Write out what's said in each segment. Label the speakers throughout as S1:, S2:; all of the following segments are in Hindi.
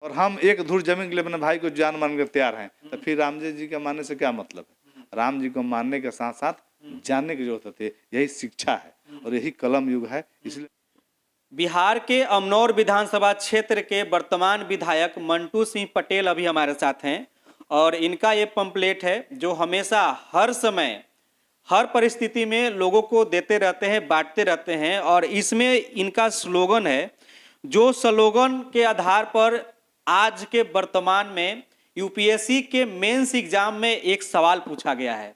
S1: और हम एक धूर जमीन के लिए अपने भाई को जान मान कर तैयार हैं, तो फिर राम जी का मानने से क्या मतलब है? राम जी को मानने के साथ साथ जानने की जरूरत होती है। यही शिक्षा है और यही कलम युग है। इसलिए
S2: बिहार के अमनौर विधानसभा क्षेत्र के वर्तमान विधायक मंटू सिंह पटेल अभी हमारे साथ हैं और इनका ये पंपलेट है जो हमेशा हर समय हर परिस्थिति में लोगों को देते रहते हैं, बांटते रहते हैं। और इसमें इनका स्लोगन है, जो स्लोगन के आधार पर आज के वर्तमान में यूपीएससी के मेंस एग्जाम में एक सवाल पूछा गया है,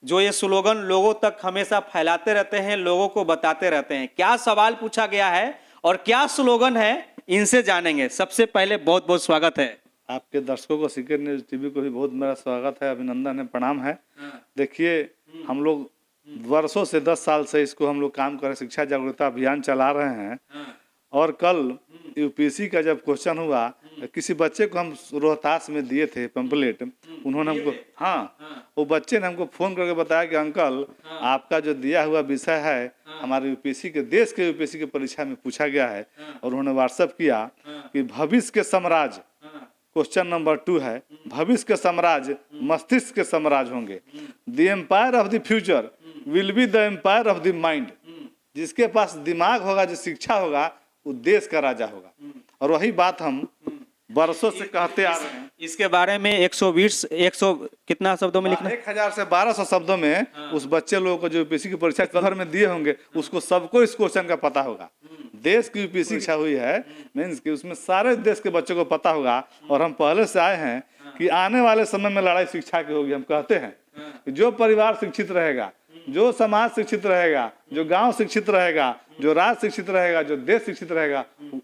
S2: जो ये स्लोगन लोगों तक हमेशा फैलाते रहते हैं, लोगों को बताते रहते हैं। क्या सवाल पूछा गया है और क्या स्लोगन है, इनसे जानेंगे। सबसे पहले बहुत बहुत स्वागत है
S1: आपके दर्शकों को, सीक्रेट न्यूज टीवी को भी बहुत मेरा स्वागत है, अभिनंदन है, प्रणाम है। देखिए, हम लोग वर्षों से 10 साल से इसको हम लोग काम कर रहे, शिक्षा जागरूकता अभियान चला रहे हैं। और कल यूपीएससी का जब क्वेश्चन हुआ, किसी बच्चे को हम रोहतास में दिए थे पंपलेट, उन्होंने हमको, हाँ, वो बच्चे ने हमको फोन करके बताया कि अंकल आपका जो दिया हुआ विषय है हमारे यूपीएससी के, देश के यूपीएससी की परीक्षा में पूछा गया है। और उन्होंने व्हाट्सएप किया कि भविष्य के साम्राज्य, क्वेश्चन नंबर 2 है, भविष्य के साम्राज्य मस्तिष्क के साम्राज्य होंगे। The empire of the future will be the empire of the mind. जिसके पास दिमाग होगा, जो शिक्षा होगा, वो देश का राजा होगा। और वही बात हम वर्षों से कहते आ रहे हैं।
S2: इसके बारे में 100 कितना शब्दों में लिखना,
S1: 1000 से 1200 शब्दों में उस बच्चे लोगों को जो यूपीएससी की परीक्षा कलर में दिए होंगे, उसको सबको इस क्वेश्चन का पता होगा। देश की यूपीएससी शिक्षा हुई है मीन्स की, उसमें सारे देश के बच्चों को पता होगा। और हम पहले से आए हैं कि आने वाले समय में लड़ाई शिक्षा की होगी। हम कहते हैं कि जो परिवार शिक्षित रहेगा, जो समाज शिक्षित रहेगा, जो गांव शिक्षित रहेगा, जो राज्य शिक्षित रहेगा, जो देश शिक्षित रहेगा,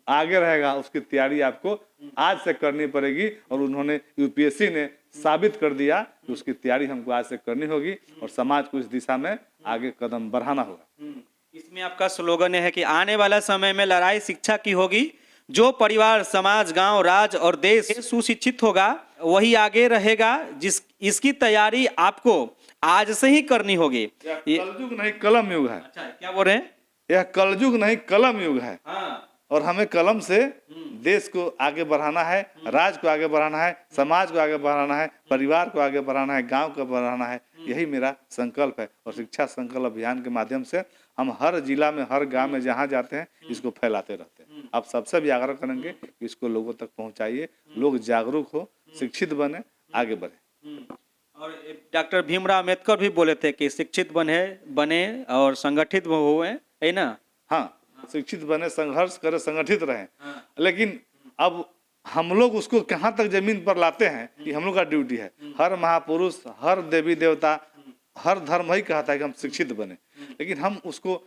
S1: आगे रहेगा। उसकी तैयारी आपको आज से करनी पड़ेगी। और उन्होंने, यूपीएससी ने साबित कर दिया कि उसकी तैयारी हमको आज से करनी होगी और समाज को इस दिशा में आगे कदम बढ़ाना होगा।
S2: इसमें आपका स्लोगन है कि आने वाला समय में लड़ाई शिक्षा की होगी। जो परिवार, समाज, गांव, राज्य और देश सुशिक्षित होगा वही आगे रहेगा। इसकी तैयारी आपको आज से ही करनी होगी।
S1: कलयुग नहीं कलम युग है।
S2: अच्छा, क्या बोल रहे हैं?
S1: यह कलयुग नहीं कलम युग है।
S2: हाँ।
S1: और हमें कलम से देश को आगे बढ़ाना है, राज्य को आगे बढ़ाना है, समाज को आगे बढ़ाना है, परिवार को आगे बढ़ाना है, गांव को बढ़ाना है। यही मेरा संकल्प है। और शिक्षा संकल्प अभियान के माध्यम से हम हर जिला में, हर गांव में जहां जाते हैं, इसको फैलाते रहते हैं। आप सबसे भी आग्रह करेंगे कि इसको लोगों तक पहुंचाइए, लोग जागरूक हो, शिक्षित बने, आगे बढ़े।
S2: और डॉक्टर भीमराव अम्बेडकर भी बोले थे कि शिक्षित बने और संगठित हुए, है ना?
S1: हाँ, शिक्षित बने, संघर्ष करे, संगठित रहें। लेकिन अब हम लोग उसको कहाँ तक जमीन पर लाते हैं, ये हम लोग का ड्यूटी है। हर महापुरुष, हर देवी देवता, हर धर्म ही कहता है कि हम शिक्षित बने। लेकिन हम उसको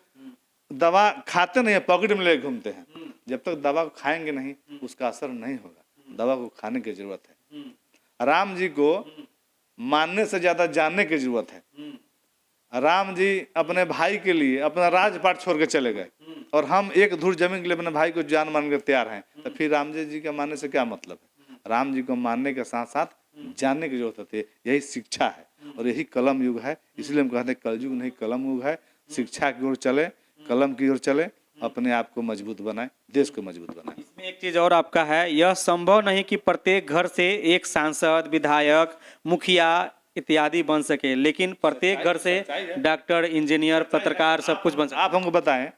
S1: दवा खाते नहीं है, पॉकेट में ले घूमते हैं। जब तक दवा को खाएंगे नहीं, उसका असर नहीं होगा। दवा को खाने की जरूरत है। राम जी को मानने से ज्यादा जानने की जरूरत है। राम जी अपने भाई के लिए अपना राजपाट छोड़ के चले गए और हम एक धूर जमीन के लिए अपने भाई को जान मान कर तैयार हैं, तो फिर राम जी का मानने से क्या मतलब है? राम जी को मानने के साथ साथ जानने की जरूरत होती है। यही शिक्षा है और यही कलम युग है। इसलिए हम कहते हैं कलयुग नहीं कलम युग है। शिक्षा की ओर चले, कलम की ओर चले, अपने आप को मजबूत बनाए, देश को मजबूत बनाए।
S2: इसमें एक चीज और आपका है, यह संभव नहीं कि प्रत्येक घर से एक सांसद, विधायक, मुखिया इत्यादि बन सके, लेकिन प्रत्येक घर से डॉक्टर, इंजीनियर, पत्रकार सब कुछ बन सके।
S1: आप हमको बताएं,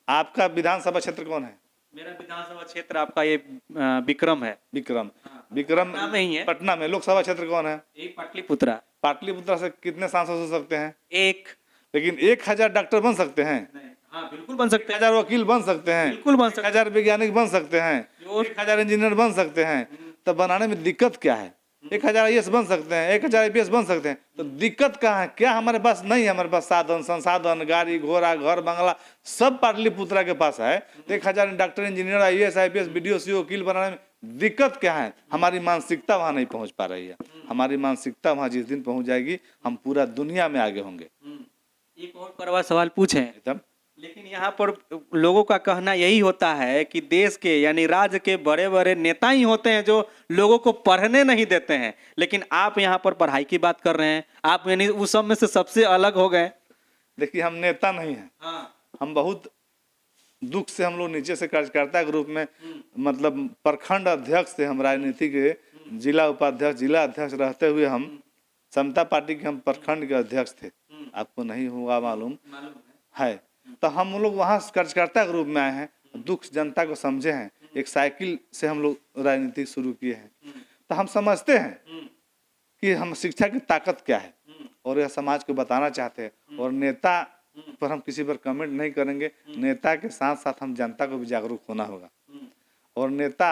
S1: आपका विधानसभा क्षेत्र कौन है?
S2: मेरा विधानसभा क्षेत्र आपका ये विक्रम है।
S1: विक्रम, विक्रम
S2: में ही है,
S1: पटना में। लोकसभा क्षेत्र कौन है?
S2: पाटलिपुत्रा।
S1: पाटलिपुत्रा से कितने सांसद हो सकते हैं?
S2: एक।
S1: लेकिन 1000 डॉक्टर बन सकते हैं?
S2: हाँ, बिल्कुल बन सकते हैं।
S1: 1000 वकील बन सकते हैं?
S2: बिल्कुल बन सकते हैं।
S1: 1000 वैज्ञानिक बन सकते हैं? 1000 इंजीनियर बन सकते हैं? तो बनाने में दिक्कत क्या है? 1000 आईएएस बन सकते हैं, 1000 आईपीएस बन सकते हैं, तो दिक्कत कहाँ है? क्या हमारे पास नहीं है? हमारे पास साधन, संसाधन, गाड़ी घोड़ा, घर बंगला सब पाटलिपुत्रा के पास है। 1000 doctor, engineer, IAS, IPS, BDO, CO, वकील बनाने में दिक्कत क्या है? हमारी मानसिकता वहाँ नहीं पहुँच पा रही है। हमारी मानसिकता वहाँ जिस दिन पहुँच जाएगी, हम पूरा दुनिया में आगे होंगे।
S2: एक और परवा सवाल पूछे,
S1: तब
S2: लेकिन यहाँ पर लोगों का कहना यही होता है कि देश के यानी राज्य के बड़े बड़े नेता ही होते हैं जो लोगों को पढ़ने नहीं देते हैं। लेकिन आप यहाँ पर पढ़ाई की बात कर रहे हैं, आप यानी उस सब में से सबसे अलग हो गए।
S1: देखिए, हम नेता नहीं हैं।
S2: हाँ।
S1: हम बहुत दुख से हम लोग नीचे से कार्यकर्ता के रूप में मतलब प्रखंड अध्यक्ष से हम राजनीति के जिला उपाध्यक्ष जिला अध्यक्ष रहते हुए हम समता पार्टी के हम प्रखंड के अध्यक्ष थे, आपको नहीं होगा मालूम है। तो हम लोग वहाँ कार्यकर्ता के रूप में आए हैं, दुख जनता को समझे हैं, एक साइकिल से हम लोग राजनीति शुरू किए हैं। तो हम समझते हैं कि हम शिक्षा की ताकत क्या है और यह समाज को बताना चाहते हैं। और नेता पर हम किसी पर कमेंट नहीं करेंगे, नेता के साथ साथ हम जनता को भी जागरूक होना होगा। और नेता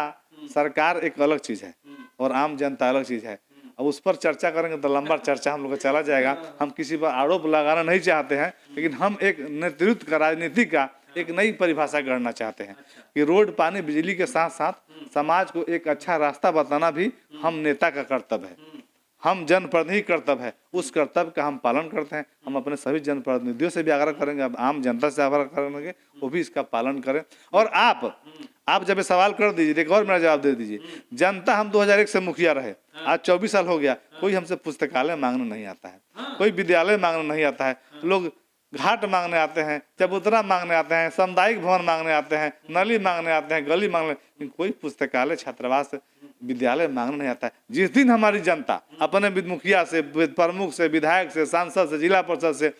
S1: सरकार एक अलग चीज है और आम जनता अलग चीज है। अब उस पर चर्चा करेंगे तो लंबा चर्चा हम लोग का चला जाएगा। हम किसी पर आरोप लगाना नहीं चाहते हैं, लेकिन हम एक नेतृत्व का राजनीति का एक नई परिभाषा गढ़ना चाहते हैं कि रोड पानी बिजली के साथ साथ समाज को एक अच्छा रास्ता बताना भी हम नेता का कर्तव्य है, हम जनप्रतिनिधि कर्तव्य है। उस कर्तव्य का हम पालन करते हैं। हम अपने सभी जनप्रतिनिधियों से भी आग्रह करेंगे, अब आम जनता से आग्रह करेंगे वो भी इसका पालन करें। और आप जब ये सवाल कर दीजिए, एक और मेरा जवाब दे दीजिए। जनता हम 2001 से मुखिया रहे, आज 24 साल हो गया, कोई हमसे पुस्तकालय मांगने नहीं आता है, कोई विद्यालय मांगने नहीं आता है। लोग घाट मांगने आते हैं, चबूतरा मांगने आते हैं, सामुदायिक भवन मांगने आते हैं, नली मांगने आते हैं, गली मांगने, लेकिन कोई पुस्तकालय छात्रावास विद्यालय मांगने नहीं आता है। जिस दिन हमारी जनता अपने मुखिया से, प्रमुख से, विधायक से, सांसद से, जिला परिषद से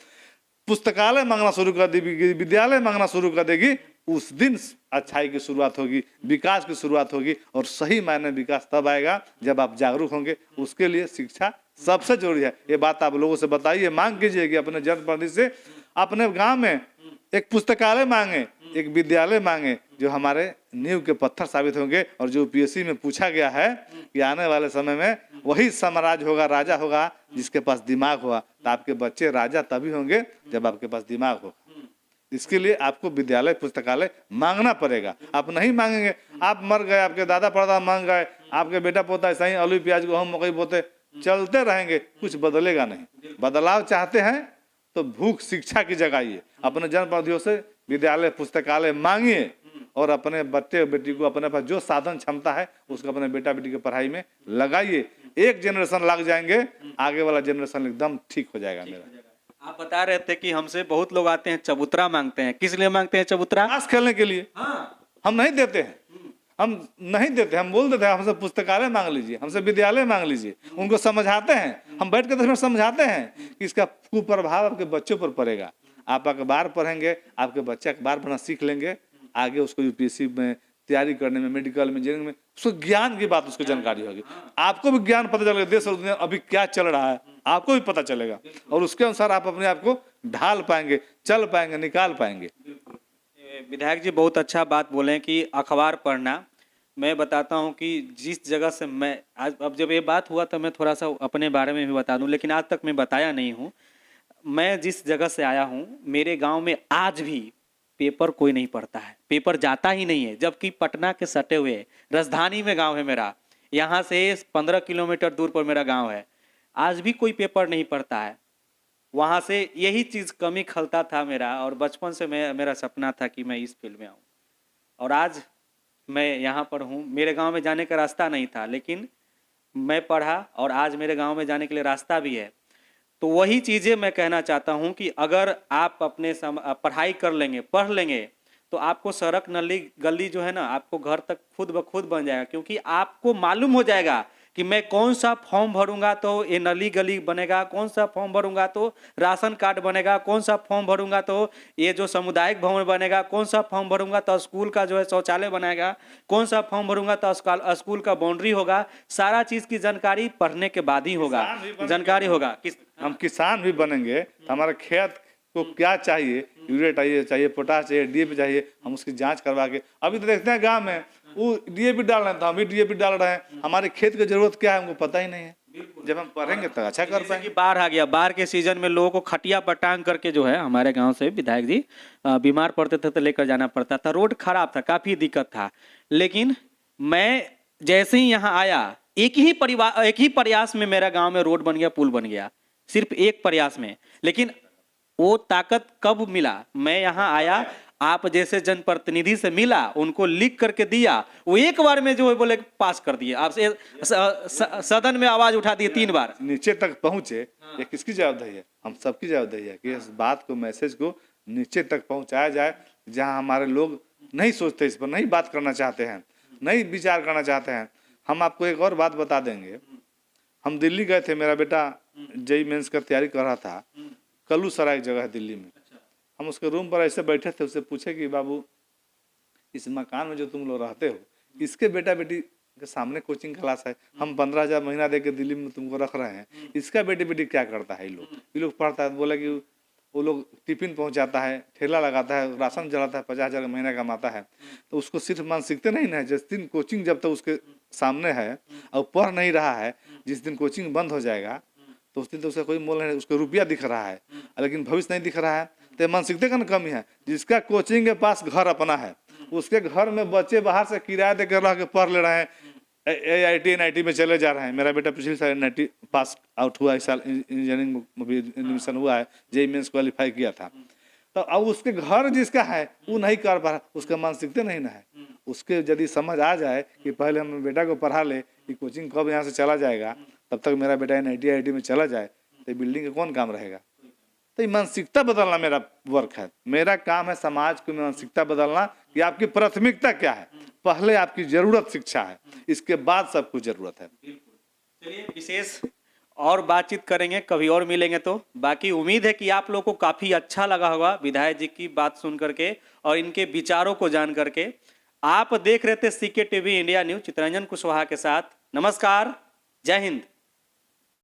S1: पुस्तकालय मांगना शुरू कर देगी, विद्यालय मांगना शुरू कर देगी, उस दिन अच्छाई की शुरुआत होगी, विकास की शुरुआत होगी। और सही मायने विकास तब आएगा जब आप जागरूक होंगे। उसके लिए शिक्षा सबसे जरूरी है। ये बात आप लोगों से बताइए, मांग कीजिए कि अपने जनप्रतिनिधि से अपने गांव में एक पुस्तकालय मांगे, एक विद्यालय मांगे, जो हमारे नींव के पत्थर साबित होंगे। और जो यूपीएससी में पूछा गया है कि आने वाले समय में वही साम्राज्य होगा, राजा होगा जिसके पास दिमाग होगा। तो आपके बच्चे राजा तभी होंगे जब आपके पास दिमाग होगा। इसके लिए आपको विद्यालय पुस्तकालय मांगना पड़ेगा। आप नहीं मांगेंगे, आप मर गए, आपके दादा परदादा मांग गए, आपके बेटा पोता ऐसा ही आलू प्याज गेहूं मकई बोते चलते रहेंगे, कुछ बदलेगा नहीं। बदलाव चाहते हैं तो भूख शिक्षा की जगाइए, अपने जनप्रतिनिधियों से विद्यालय पुस्तकालय मांगिए और अपने बच्चे बेटी को अपने पास जो साधन क्षमता है उसको अपने बेटा बेटी की पढ़ाई में लगाइए। एक जनरेशन लग जाएंगे, आगे वाला जनरेशन एकदम ठीक हो जाएगा। मेरा
S2: आप बता रहे थे कि हमसे बहुत लोग आते हैं, चबूतरा मांगते हैं। किस लिए मांगते हैं चबूतरा?
S1: ताश खेलने के लिए। हम नहीं देते हैं, हम नहीं देते, हम बोल देते हैं हमसे पुस्तकालय मांग लीजिए, हमसे विद्यालय मांग लीजिए। उनको समझाते हैं, हम बैठ कर समझाते हैं कि इसका कुप्रभाव आपके बच्चों पर पड़ेगा। आप अखबार पढ़ेंगे, आपके बच्चे अखबार पढ़ना सीख लेंगे, आगे उसको यूपीएससी में तैयारी करने में, मेडिकल में, इंजीनियरिंग में, उसको ज्ञान की बात उसको जानकारी होगी। आपको भी ज्ञान पता चलेगा देश और दुनिया अभी क्या चल रहा है, आपको भी पता चलेगा। और उसके अनुसार आप अपने आप को ढाल पाएंगे, चल पाएंगे, निकाल पाएंगे।
S2: विधायक जी बहुत अच्छा बात बोले कि अखबार पढ़ना। मैं बताता हूं कि जिस जगह से मैं आज, अब जब ये बात हुआ तो मैं थोड़ा सा अपने बारे में भी बता दूं, लेकिन आज तक मैं बताया नहीं हूं। मैं जिस जगह से आया हूं, मेरे गांव में आज भी पेपर कोई नहीं पढ़ता है, पेपर जाता ही नहीं है। जबकि पटना के सटे हुए राजधानी में गांव है मेरा, यहाँ से 15 किलोमीटर दूर पर मेरा गांव है, आज भी कोई पेपर नहीं पढ़ता है। वहाँ से यही चीज़ कमी खलता था मेरा, और बचपन से मेरा सपना था कि मैं इस फील्ड में आऊँ, और आज मैं यहाँ पर हूँ। मेरे गांव में जाने का रास्ता नहीं था, लेकिन मैं पढ़ा और आज मेरे गांव में जाने के लिए रास्ता भी है। तो वही चीज़ें मैं कहना चाहता हूँ कि अगर आप अपने पढ़ाई कर लेंगे, पढ़ लेंगे, तो आपको सड़क नली गली जो है ना, आपको घर तक खुद ब खुद बन जाएगा। क्योंकि आपको मालूम हो जाएगा कि मैं कौन सा फॉर्म भरूंगा तो ये नली गली बनेगा, कौन सा फॉर्म भरूंगा तो राशन कार्ड बनेगा, कौन सा फॉर्म भरूंगा तो ये जो सामुदायिक भवन बनेगा, कौन सा फॉर्म भरूंगा तो स्कूल का जो है शौचालय बनाएगा, कौन सा फॉर्म भरूंगा तो स्कूल का बाउंड्री होगा। सारा चीज़ की जानकारी पढ़ने के बाद ही होगा, जानकारी होगा।
S1: हम किसान भी बनेंगे तो हमारे खेत को क्या चाहिए, यूरिया चाहिए, पोटाश चाहिए, डीएपी चाहिए, हम उसकी जांच करवा के, अभी तो देखते हैं गांव में वो डीएपी डाल रहे हैं तो हम भी डीएपी डाल रहे हैं। हमारे खेत की जरूरत क्या है हमको पता ही नहीं है। जब हम पढ़ेंगे तो अच्छा कर पाएंगे।
S2: बाढ़ आ गया, बाढ़ के सीजन में लोगों को खटिया पर टांग करके जो है, हमारे गांव से विधायक जी बीमार पड़ते थे तो लेकर जाना पड़ता था। रोड खराब था, काफी दिक्कत था। लेकिन मैं जैसे ही यहाँ आया, एक ही प्रयास में मेरा गांव में रोड बन गया, पुल बन गया, सिर्फ एक प्रयास में। लेकिन वो ताकत कब मिला? मैं यहाँ आया, आप जैसे जनप्रतिनिधि से मिला, उनको लिख करके दिया, वो एक बार में जो है बोले पास कर दिए। आप सदन में आवाज उठा दिए 3 बार।
S1: नीचे तक पहुंचे, ये किसकी जवाबदारी है? हम सबकी जवाबदारी है कि इस बात को, मैसेज को नीचे तक पहुंचाया जाए, जहाँ हमारे लोग नहीं सोचते, इस पर नहीं बात करना चाहते हैं, नहीं विचार करना चाहते हैं। हम आपको एक और बात बता देंगे, हम दिल्ली गए थे, मेरा बेटा जेई मेंस का तैयारी कर रहा था, कल्लू सराय एक जगह है दिल्ली में। हम उसके रूम पर ऐसे बैठे थे, उससे पूछे कि बाबू इस मकान में जो तुम लोग रहते हो, इसके बेटा बेटी के सामने कोचिंग क्लास है, हम 15,000 महीना दे के दिल्ली में तुमको रख रहे हैं, इसका बेटी बेटी क्या करता है? ये लोग पढ़ता है। बोला कि वो लोग टिफिन पहुंचाता है, ठेला लगाता है, राशन चलाता है, 50,000 महीना कमाता है। तो उसको सिर्फ मन सीखते नहीं ना, जिस दिन कोचिंग जब तक उसके सामने है और पढ़ नहीं रहा है, जिस दिन कोचिंग बंद हो जाएगा तो उस दिन तो उसका कोई मोल नहीं, उसको रुपया दिख रहा है लेकिन भविष्य नहीं दिख रहा है। तो मन सीखते का ना कमी है। जिसका कोचिंग के पास घर अपना है, उसके घर में बच्चे बाहर से किराया देकर रह के पढ़ ले रहे हैं, AIT NIT में चले जा रहे हैं। मेरा बेटा पिछले साल NIT पास आउट हुआ, इस साल इंजीनियरिंग में भी एडमिशन हुआ है, जेईई मेंस क्वालिफाई किया था। तो अब उसके घर जिसका है वो नहीं कर पा रहा, उसका मन सीखते नहीं ना है। उसके यदि समझ आ जाए कि पहले हम बेटा को पढ़ा ले कि कोचिंग कब यहाँ से चला जाएगा, तब तक मेरा बेटा NIT IIT में चला जाए, तो बिल्डिंग का कौन काम रहेगा? तो ये मानसिकता बदलना मेरा वर्क है। मेरा काम है समाज को मानसिकता बदलना कि आपकी प्राथमिकता क्या है। पहले आपकी जरूरत शिक्षा है, इसके बाद सब कुछ जरूरत है।
S2: चलिए विशेष और बातचीत करेंगे, कभी और मिलेंगे तो। बाकी उम्मीद है कि आप लोगों को काफी अच्छा लगा होगा विधायक जी की बात सुन करके और इनके विचारों को जान करके। आप देख रहे थे CK TV India news, Chittaranjan Kushwaha के साथ। नमस्कार, जय हिंद।